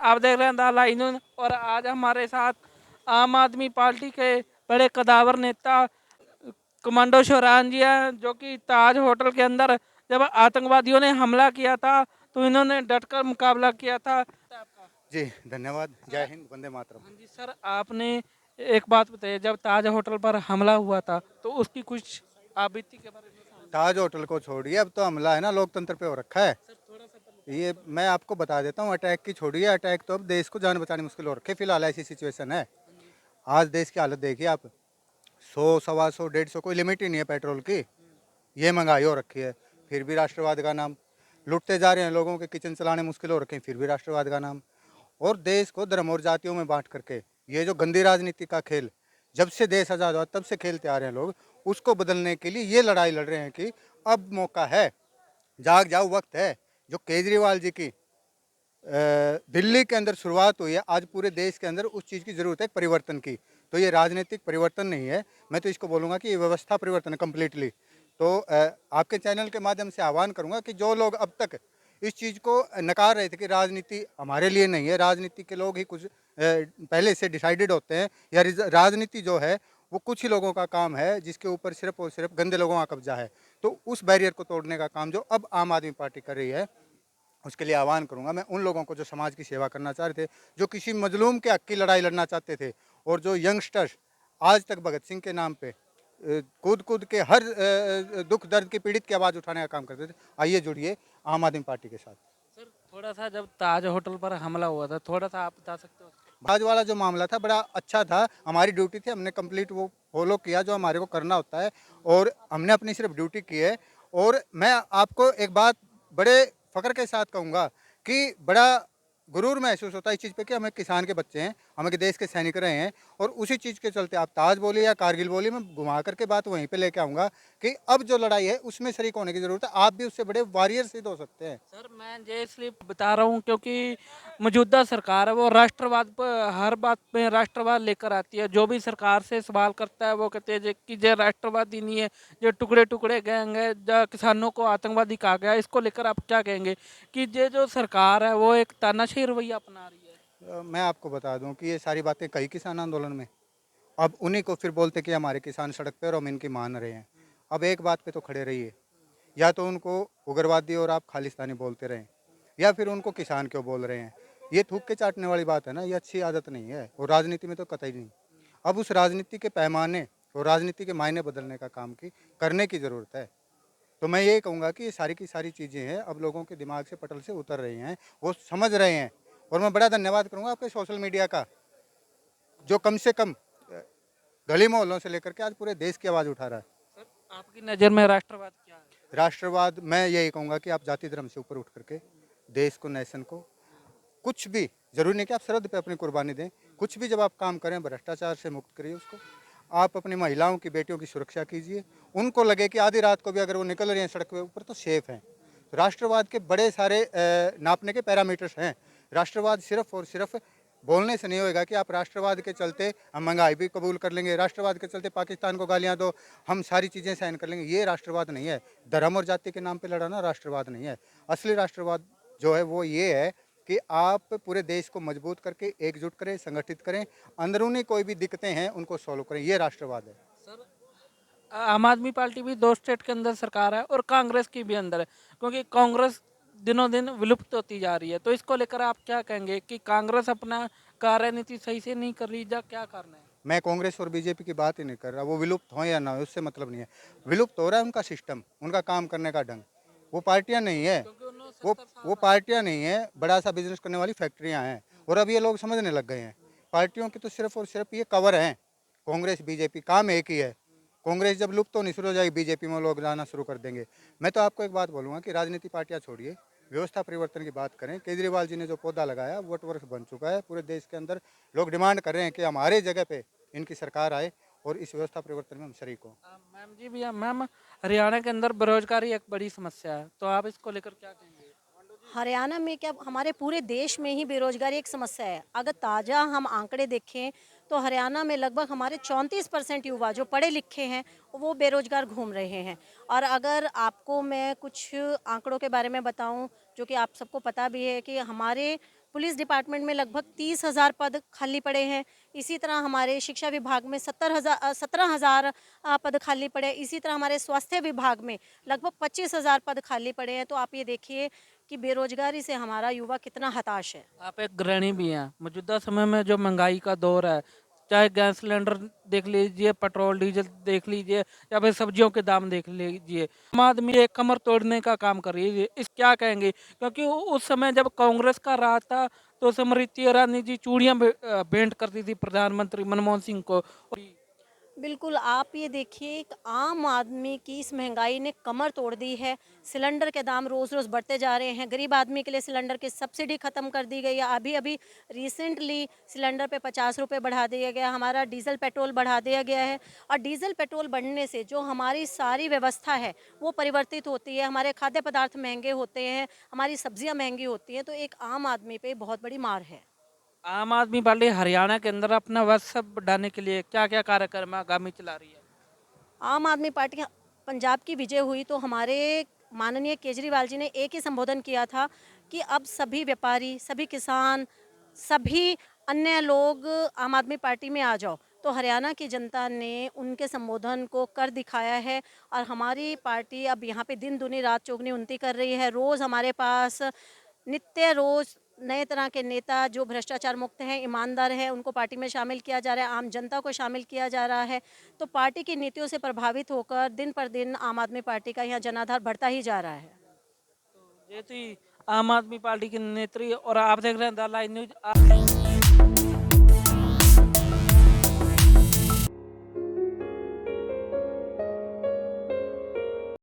आप देख रहे हैं दाला इन्होंने, और आज हमारे साथ आम आदमी पार्टी के बड़े कदावर नेता कमांडो शोरान जी हैं, जो कि ताज होटल के अंदर जब आतंकवादियों ने हमला किया था तो इन्होंने डटकर मुकाबला किया था आपका। जी, धन्यवाद। जय हिंद, वंदे मातरम। हाँ जी सर, आपने एक बात बताइए, जब ताज होटल पर हमला हुआ था तो उसकी कुछ आप बीती के बारे में ताज होटल को छोड़िए, अब तो हमला है ना लोकतंत्र पे हो रखा है। ये मैं आपको बता देता हूँ, अटैक की छोड़िए, अटैक तो अब देश को जान बचानी मुश्किल हो रखी है। फिलहाल ऐसी सिचुएशन है। आज देश की हालत देखिए आप, 100, 125, 150 कोई लिमिट ही नहीं है पेट्रोल की। ये महंगाई हो रखी है, फिर भी राष्ट्रवाद का नाम। लुटते जा रहे हैं, लोगों के किचन चलाने मुश्किल हो रखे हैं, फिर भी राष्ट्रवाद का नाम। और देश को धर्म और जातियों में बांट करके ये जो गंदी राजनीति का खेल जब से देश आज़ाद हुआ तब से खेलते आ रहे हैं लोग, उसको बदलने के लिए ये लड़ाई लड़ रहे हैं कि अब मौका है, जाग जाओ, वक्त है। जो केजरीवाल जी की दिल्ली के अंदर शुरुआत हुई है, आज पूरे देश के अंदर उस चीज़ की ज़रूरत है, परिवर्तन की। तो ये राजनीतिक परिवर्तन नहीं है, मैं तो इसको बोलूँगा कि ये व्यवस्था परिवर्तन है कम्प्लीटली। तो आपके चैनल के माध्यम से आह्वान करूँगा कि जो लोग अब तक इस चीज़ को नकार रहे थे कि राजनीति हमारे लिए नहीं है, राजनीति के लोग ही कुछ पहले से डिसाइडेड होते हैं, या राजनीति जो है वो कुछ ही लोगों का काम है जिसके ऊपर सिर्फ और सिर्फ गंदे लोगों का कब्जा है। तो उस बैरियर को तोड़ने का काम जो अब आम आदमी पार्टी कर रही है, उसके लिए आह्वान करूंगा मैं उन लोगों को जो समाज की सेवा करना चाह रहे थे, जो किसी मजलूम के हक की लड़ाई लड़ना चाहते थे, और जो यंगस्टर्स आज तक भगत सिंह के नाम पे कूद कूद के हर दुख दर्द की पीड़ित की आवाज़ उठाने का काम करते थे। आइए जुड़िए आम आदमी पार्टी के साथ। सर, थोड़ा सा जब ताज होटल पर हमला हुआ था, थोड़ा सा आप बता सकते हो? आज वाला जो मामला था बड़ा अच्छा था, हमारी ड्यूटी थी, हमने कंप्लीट वो फॉलो किया जो हमारे को करना होता है, और हमने अपनी सिर्फ ड्यूटी की है। और मैं आपको एक बात बड़े फ़ख्र के साथ कहूँगा कि बड़ा गुरूर महसूस होता है इस चीज़ पे कि हमें किसान के बच्चे हैं, हमें के देश के सैनिक रहे हैं, और उसी चीज़ के चलते आप ताज बोलिए या कारगिल बोलिए, मैं घुमा करके बात वहीं पे लेके आऊँगा कि अब जो लड़ाई है उसमें शरीक होने की ज़रूरत है। आप भी उससे बड़े वॉरियर सिद्ध हो सकते हैं। सर, मैं ये इसलिए बता रहा हूँ क्योंकि मौजूदा सरकार है वो राष्ट्रवाद पर हर बात में राष्ट्रवाद लेकर आती है। जो भी सरकार से सवाल करता है वो कहते हैं कि ये राष्ट्रवाद ही नहीं है, ये टुकड़े टुकड़े गैंग है, जो किसानों को आतंकवादी कहा गया। इसको लेकर आप क्या कहेंगे कि ये जो सरकार है वो एक तानाशाही रवैया अपना रही है? मैं आपको बता दूं कि ये सारी बातें कई किसान आंदोलन में, अब उन्हीं को फिर बोलते कि हमारे किसान सड़क पे और हम इनकी मान रहे हैं। अब एक बात पे तो खड़े रहिए, या तो उनको उग्रवादी और आप खालिस्तानी बोलते रहें, या फिर उनको किसान क्यों बोल रहे हैं। ये थूक के चाटने वाली बात है ना, ये अच्छी आदत नहीं है, और राजनीति में तो कतई नहीं। अब उस राजनीति के पैमाने और राजनीति के मायने बदलने का काम की करने की ज़रूरत है। तो मैं ये कहूँगा कि ये सारी की सारी चीज़ें हैं अब लोगों के दिमाग से पटल से उतर रही हैं, वो समझ रहे हैं। और मैं बड़ा धन्यवाद करूँगा आपके सोशल मीडिया का, जो कम से कम गली मोहल्लों से लेकर के आज पूरे देश की आवाज़ उठा रहा है। सर, आपकी नज़र में राष्ट्रवाद क्या है? राष्ट्रवाद, मैं यही कहूँगा कि आप जाति धर्म से ऊपर उठ करके देश को, नेशन को, कुछ भी ज़रूरी नहीं कि आप सरहद पे अपनी कुर्बानी दें, कुछ भी जब आप काम करें भ्रष्टाचार से मुक्त करिए उसको। आप अपनी महिलाओं की, बेटियों की सुरक्षा कीजिए, उनको लगे कि आधी रात को भी अगर वो निकल रही हैं सड़क के ऊपर तो सेफ हैं। तो राष्ट्रवाद के बड़े सारे नापने के पैरामीटर्स हैं। राष्ट्रवाद सिर्फ और सिर्फ बोलने से नहीं होएगा कि आप राष्ट्रवाद के चलते हम महंगाई भी कबूल कर लेंगे, राष्ट्रवाद के चलते पाकिस्तान को गालियाँ दो, हम सारी चीज़ें सहन कर लेंगे। ये राष्ट्रवाद नहीं है। धर्म और जाति के नाम पे लड़ाना राष्ट्रवाद नहीं है। असली राष्ट्रवाद जो है वो ये है कि आप पूरे देश को मजबूत करके एकजुट करें, संगठित करें, अंदरूनी कोई भी दिक्कतें हैं उनको सॉल्व करें, ये राष्ट्रवाद है। सर, आम आदमी पार्टी भी दो स्टेट के अंदर सरकार है और कांग्रेस की भी अंदर है, क्योंकि कांग्रेस दिनों दिन विलुप्त होती जा रही है। तो इसको लेकर आप क्या कहेंगे कि कांग्रेस अपना कार्यनीति सही से नहीं कर रही, या क्या कारण है? मैं कांग्रेस और बीजेपी की बात ही नहीं कर रहा, वो विलुप्त हो या ना हो उससे मतलब नहीं है। विलुप्त हो रहा है उनका सिस्टम, उनका काम करने का ढंग। वो पार्टियां नहीं है, क्योंकि उन्होंने वो 70 साल वो पार्टियां नहीं है, बड़ा सा बिजनेस करने वाली फैक्ट्रियां हैं। और अब ये लोग समझने लग गए हैं, पार्टियों की तो सिर्फ और सिर्फ ये कवर हैं। कांग्रेस बीजेपी काम एक ही है। कांग्रेस जब लुप्त होनी शुरू हो जाएगी, बीजेपी में लोग जाना शुरू कर देंगे। मैं तो आपको एक बात बोलूँगा कि राजनीति पार्टियां छोड़िए, व्यवस्था परिवर्तन की बात करें। केजरीवाल जी ने जो पौधा लगाया वट वर्ष बन चुका है, पूरे देश के अंदर लोग डिमांड कर रहे हैं कि हमारे जगह पे इनकी सरकार आए और इस व्यवस्था परिवर्तन में हम शरीक हों। मैम जी भी मैम, हरियाणा के अंदर बेरोजगारी एक बड़ी समस्या है, तो आप इसको लेकर क्या कहेंगे? हरियाणा में क्या, हमारे पूरे देश में ही बेरोजगारी एक समस्या है। अगर ताज़ा हम आंकड़े देखें तो हरियाणा में लगभग हमारे 34% युवा जो पढ़े लिखे हैं वो बेरोजगार घूम रहे हैं। और अगर आपको मैं कुछ आंकड़ों के बारे में बताऊं जो कि आप सबको पता भी है कि हमारे पुलिस डिपार्टमेंट में लगभग 30,000 पद खाली पड़े हैं। इसी तरह हमारे शिक्षा विभाग में 17,000 पद खाली पड़े हैं। इसी तरह हमारे स्वास्थ्य विभाग में लगभग 25,000 पद खाली पड़े हैं। तो आप ये देखिए कि बेरोजगारी से हमारा युवा कितना हताश है। आप एक गृहिणी भी हैं। मौजूदा समय में जो महंगाई का दौर है, चाहे गैस सिलेंडर देख लीजिए, पेट्रोल डीजल देख लीजिए, या फिर सब्जियों के दाम देख लीजिए, आम आदमी एक कमर तोड़ने का काम कर रही है। इस क्या कहेंगे? क्योंकि उस समय जब कांग्रेस का राज था तो स्मृति ईरानी जी चूड़ियां भेंट करती थी प्रधानमंत्री मनमोहन सिंह को। बिल्कुल, आप ये देखिए एक आम आदमी की इस महंगाई ने कमर तोड़ दी है। सिलेंडर के दाम रोज़-रोज़ बढ़ते जा रहे हैं। गरीब आदमी के लिए सिलेंडर की सब्सिडी ख़त्म कर दी गई है। अभी-अभी रिसेंटली सिलेंडर पे 50 रुपए बढ़ा दिया गया। हमारा डीज़ल पेट्रोल बढ़ा दिया गया है और डीज़ल पेट्रोल बढ़ने से जो हमारी सारी व्यवस्था है, वो परिवर्तित होती है। हमारे खाद्य पदार्थ महँगे होते हैं, हमारी सब्जियाँ महँगी होती हैं, तो एक आम आदमी पे बहुत बड़ी मार है। आम आदमी पार्टी हरियाणा के अंदर अपना वर्चस्व बढ़ाने के लिए क्या क्या कार्यक्रम आगामी चला रही है? आम आदमी पार्टी पंजाब की विजय हुई तो हमारे माननीय केजरीवाल जी ने एक ही संबोधन किया था कि अब सभी व्यापारी, सभी किसान, सभी अन्य लोग आम आदमी पार्टी में आ जाओ। तो हरियाणा की जनता ने उनके संबोधन को कर दिखाया है और हमारी पार्टी अब यहाँ पे दिन दुनी रात चौगनी उन्नति कर रही है। रोज़ हमारे पास नित्य रोज़ नए तरह के नेता जो भ्रष्टाचार मुक्त हैं, ईमानदार हैं, उनको पार्टी में शामिल किया जा रहा है, आम जनता को शामिल किया जा रहा है। तो पार्टी की नीतियों से प्रभावित होकर दिन पर दिन आम आदमी पार्टी का यहाँ जनाधार बढ़ता ही जा रहा है। ये थी आम आदमी पार्टी की नेत्री और आप देख रहे हैं द लाइव न्यूज।